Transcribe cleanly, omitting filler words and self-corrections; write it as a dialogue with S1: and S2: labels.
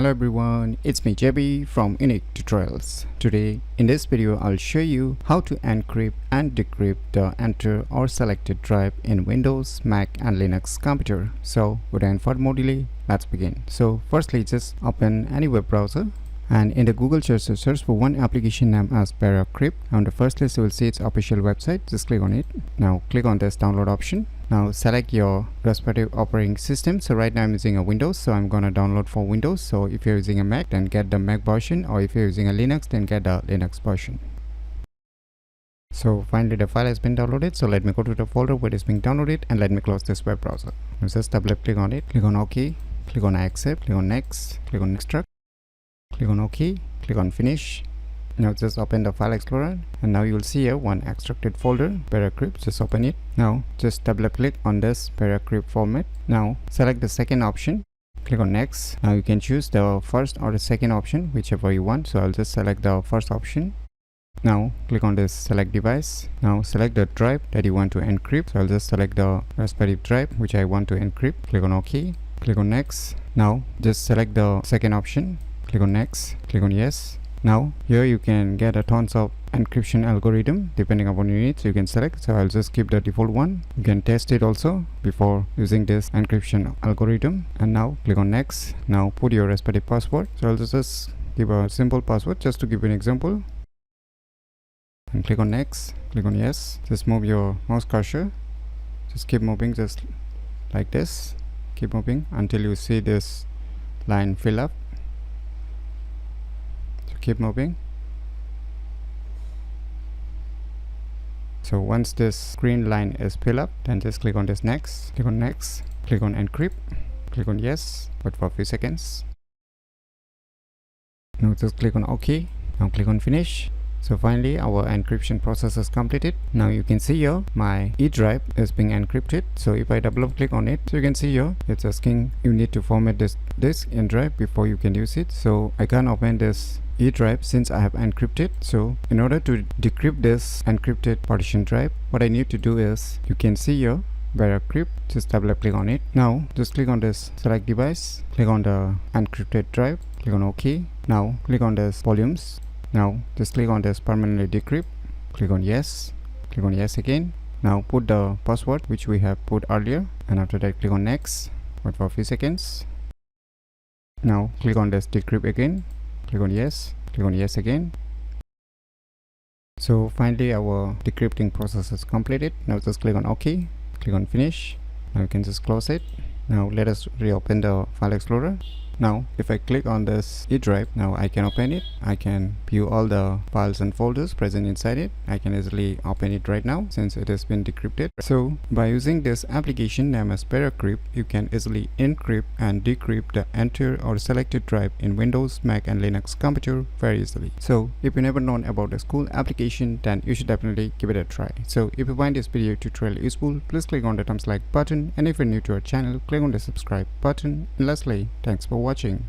S1: Hello everyone, it's me JB from UniqueTutorials. Today in this video I'll show you how to encrypt and decrypt the entered or selected drive in Windows, Mac and Linux computer. So without further delay, let's begin. So firstly, just open any web browser and in the Google search for one application named as Encrypt. On the first list you will see its official website. Just click on it. Now click on this download option. Now select your respective operating system. So right now I'm using a Windows, so I'm gonna download for Windows. So if you're using a Mac, then get the Mac version, or if you're using a Linux, then get the Linux version. So finally the file has been downloaded, so let me go to the folder where it's being downloaded and let me close this web browser. Now just double click on it, click on OK, click on accept, click on next, click on extract, click on OK, click on finish. Now just open the file explorer and now you will see here one extracted folder, Encrypt. Just open it. Now just double click on this Encrypt format. Now select the second option, click on next. Now you can choose the first or the second option, whichever you want. So I'll just select the first option. Now click on this select device. Now select the drive that you want to encrypt. So I'll just select the respective drive which I want to encrypt. Click on OK, click on next. Now just select the second option, click on next, click on yes. Now here you can get a tons of encryption algorithm depending upon your needs. You can select, so I'll just keep the default one. You can test it also before using this encryption algorithm. And now click on next. Now put your respective password. So I'll just give a simple password just to give you an example. And click on next, click on yes. Just move your mouse cursor, just keep moving just like this. Keep moving until you see this line fill up. Keep moving. So once this green line is filled up, then just click on this next, click on next, click on encrypt, click on yes, wait for a few seconds. Now just click on OK. Now click on finish. So finally our encryption process is completed. Now you can see here my E drive is being encrypted. So if I double click on it, so you can see here it's asking you need to format this disk in drive before you can use it. So I can't open this E drive since I have encrypted. So in order to decrypt this encrypted partition drive, what I need to do is, you can see here Encrypt, just double click on it. Now just click on this select device, click on the encrypted drive, click on OK. Now click on this volumes. Now just click on this permanently decrypt, click on yes, click on yes again. Now put the password which we have put earlier, and after that click on next, wait for a few seconds. Now click on this decrypt again, click on yes again. So finally our decrypting process is completed. Now just click on OK, click on finish. Now you can just close it. Now let us reopen the file explorer. Now if I click on this E drive, now I can open it. I can view all the files and folders present inside it. I can easily open it right now since it has been decrypted. So by using this application named as Encrypt, you can easily encrypt and decrypt the entered or selected drive in Windows, Mac and Linux computer very easily. So if you never known about this cool application, then you should definitely give it a try. So if you find this video tutorial useful, please click on the thumbs like button, and if you're new to our channel, click on the subscribe button. And lastly, thanks for watching.